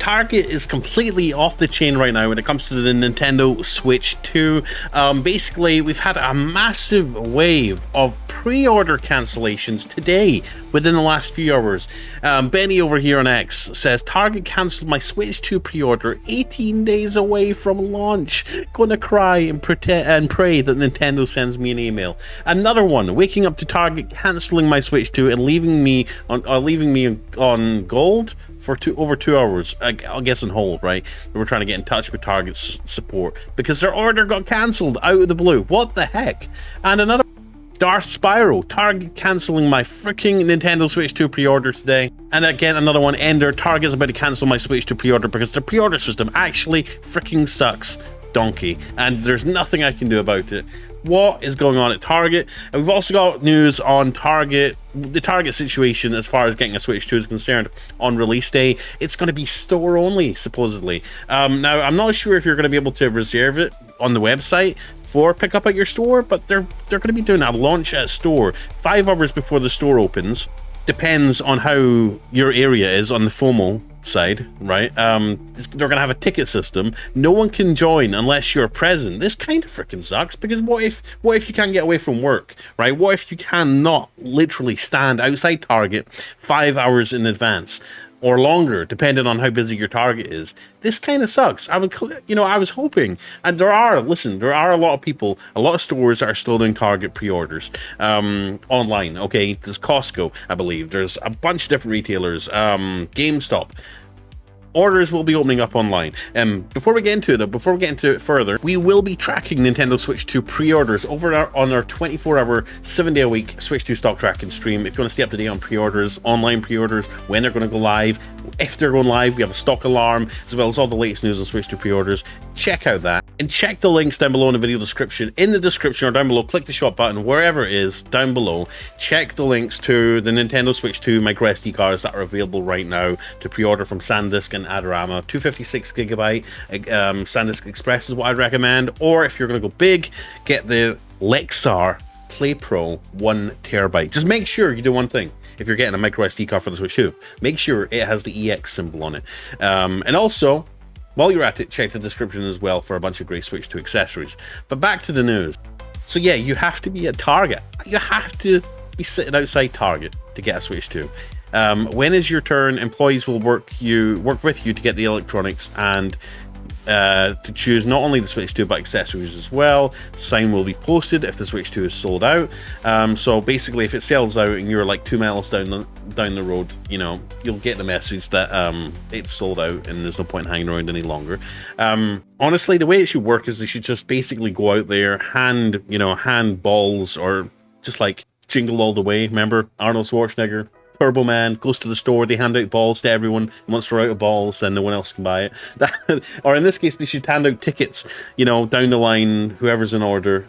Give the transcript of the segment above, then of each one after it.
Target is completely off the chain right now when it comes to the Nintendo Switch 2. Basically, we've had a massive wave of pre-order cancellations today within the last few hours. Benny over here on X says, Target cancelled my Switch 2 pre-order 18 days away from launch. Gonna cry and pray that Nintendo sends me an email. Another one, waking up to Target cancelling my Switch 2 and leaving me on gold for over 2 hours, I guess on hold, right? They were trying to get in touch with Target's support because their order got cancelled out of the blue. What the heck? And another, Darth Spyro, Target cancelling my freaking Nintendo Switch 2 pre-order today. And again, another one, Ender, Target's about to cancel my Switch 2 pre-order because the pre-order system actually freaking sucks donkey, and there's nothing I can do about it. What is going on at Target? And we've also got news on Target, the Target situation as far as getting a Switch 2 is concerned on release day. It's going to be store only, supposedly. Now, I'm not sure if you're going to be able to reserve it on the website for pickup at your store, but they're going to be doing a launch at store 5 hours before the store opens. Depends on how your area is on the FOMO side, right? They're gonna have a ticket system. No one can join unless you're present. This kind of freaking sucks, because what if you can't get away from work, right? What if you cannot literally stand outside Target 5 hours in advance or longer, depending on how busy your Target is? This kind of sucks. I was hoping, and there are a lot of people, a lot of stores that are still doing Target pre-orders online. Okay, there's Costco, I believe. There's a bunch of different retailers. GameStop. Orders will be opening up online. Before we get into it further, we will be tracking Nintendo Switch 2 pre-orders over on our 24-hour, 7-day-a-week Switch 2 stock tracking stream. If you want to stay up to date on pre-orders, online pre-orders, when they're going to go live, if they're going live, we have a stock alarm, as well as all the latest news on Switch 2 pre-orders. Check out that. And check the links down below in the video description. In the description or down below, click the shop button, wherever it is, down below. Check the links to the Nintendo Switch 2 microSD cards that are available right now to pre-order from SanDisk and Adorama. 256GB SanDisk Express is what I'd recommend. Or if you're going to go big, get the Lexar Play Pro 1TB. Just make sure you do one thing. If you're getting a micro SD card for the Switch 2, make sure it has the EX symbol on it. And also, while you're at it, check the description as well for a bunch of great Switch 2 accessories. But back to the news. So yeah, you have to be at Target. You have to be sitting outside Target to get a Switch 2. When is your turn? Employees will work with you to get the electronics and to choose not only the Switch 2 but accessories as well. The sign will be posted if the Switch 2 is sold out. So basically, if it sells out and you're like 2 miles down the road, you'll get the message that it's sold out and there's no point in hanging around any longer. Honestly, the way it should work is they should just basically go out there, hand balls, or just like Jingle All the Way. Remember Arnold Schwarzenegger? Turbo Man goes to the store, they hand out balls to everyone. Once they're out of balls, then no one else can buy it. Or in this case, they should hand out tickets, down the line, whoever's in order,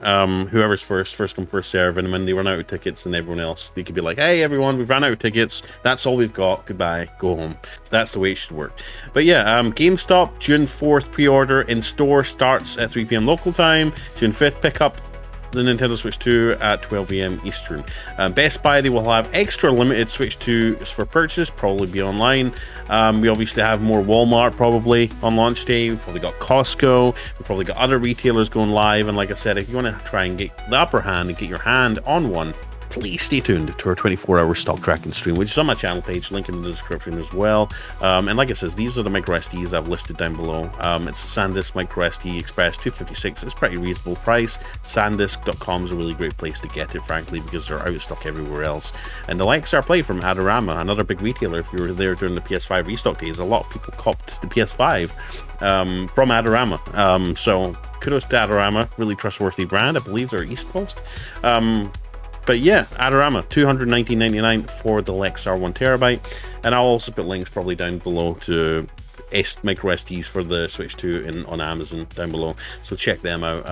whoever's first come, first serve. And when they run out of tickets, and everyone else, they could be like, hey, everyone, we've run out of tickets. That's all we've got. Goodbye. Go home. That's the way it should work. But yeah, GameStop, June 4th pre-order in store starts at 3 p.m. local time. June 5th pickup. The Nintendo Switch 2 at 12 a.m. Eastern. Best Buy, they will have extra limited Switch 2s for purchase, probably be online. We obviously have more Walmart probably on launch day. We've probably got Costco. We've probably got other retailers going live. And like I said, if you want to try and get the upper hand and get your hand on one, please stay tuned to our 24-hour stock tracking stream, which is on my channel page, link in the description as well. And like I said, these are the micro SDs I've listed down below. It's SanDisk micro SD Express 256. It's a pretty reasonable price. SanDisk.com is a really great place to get it, frankly, because they're out of stock everywhere else. And the Lexar Play from Adorama, another big retailer. If you were there during the PS5 restock days, a lot of people copped the PS5 from Adorama. So kudos to Adorama, really trustworthy brand. I believe they're East Coast. But yeah, Adorama, $219.99 for the Lexar 1TB. And I'll also put links probably down below to micro SDs for the Switch 2 on Amazon down below. So check them out.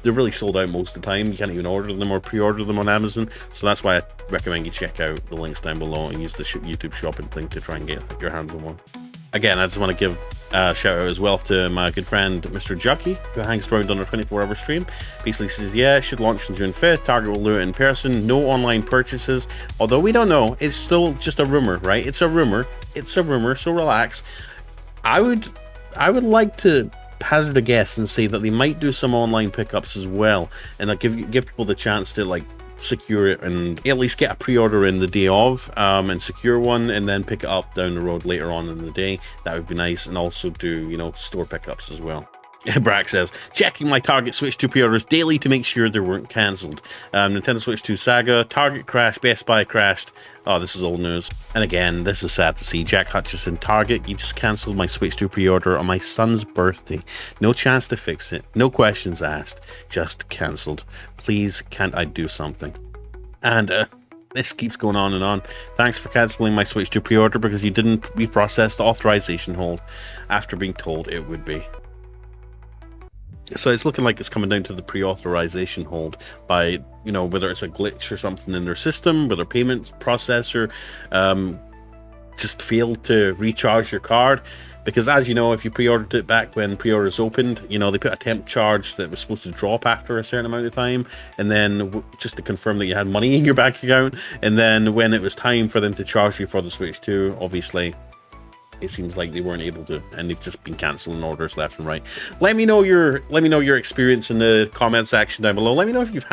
They're really sold out most of the time. You can't even order them or pre-order them on Amazon. So that's why I recommend you check out the links down below and use the YouTube shopping thing to try and get your hands on one. Again, I just want to give Shout out as well to my good friend Mr. Jucky, who hangs around on our 24-hour stream. Basically says, yeah, it should launch on June 5th. Target will do it in person. No online purchases. Although we don't know, it's still just a rumor, right? It's a rumor. It's a rumor, so relax. I would like to hazard a guess and say that they might do some online pickups as well, and like give people the chance to like secure it and at least get a pre-order in the day of, and secure one and then pick it up down the road later on in the day. That would be nice. And also do, you know, store pickups as well. Brack says, checking my Target Switch 2 pre-orders daily to make sure they weren't cancelled. Nintendo Switch 2 Saga, Target crashed, Best Buy crashed. Oh, this is old news. And again, this is sad to see. Jack Hutchison, Target, you just cancelled my Switch 2 pre-order on my son's birthday. No chance to fix it. No questions asked. Just cancelled. Please, can't I do something? And this keeps going on and on. Thanks for cancelling my Switch 2 pre-order because you didn't reprocess the authorization hold after being told it would be. So it's looking like it's coming down to the pre-authorization hold by, you know, whether it's a glitch or something in their system, whether payment processor just failed to recharge your card. Because as you know, if you pre-ordered it back when pre-orders opened, you know, they put a temp charge that was supposed to drop after a certain amount of time, and then just to confirm that you had money in your bank account. And then when it was time for them to charge you for the Switch 2, obviously it seems like they weren't able to, and they've just been canceling orders left and right. Let me know your experience in the comment section down below. Let me know if you've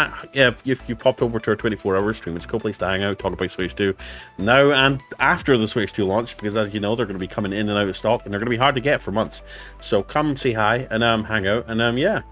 popped over to our 24-hour stream. It's a cool place to hang out, talk about Switch 2 now and after the Switch 2 launch, because as you know, they're going to be coming in and out of stock, and they're going to be hard to get for months. So come say hi and hang out, and yeah.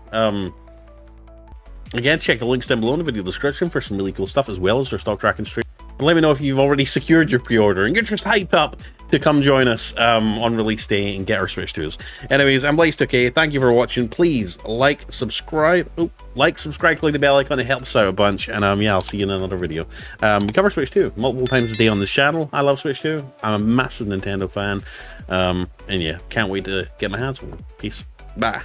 Again, check the links down below in the video description for some really cool stuff, as well as their stock tracking stream. And let me know if you've already secured your pre-order and get just hype up to come join us on release day and get our Switch 2s. Anyways, I'm Blaze2K. Thank you for watching. Please like, subscribe, click the bell icon. It helps out a bunch. And yeah, I'll see you in another video. We cover Switch 2 multiple times a day on this channel. I love Switch 2. I'm a massive Nintendo fan. And yeah, can't wait to get my hands on it. Peace. Bye.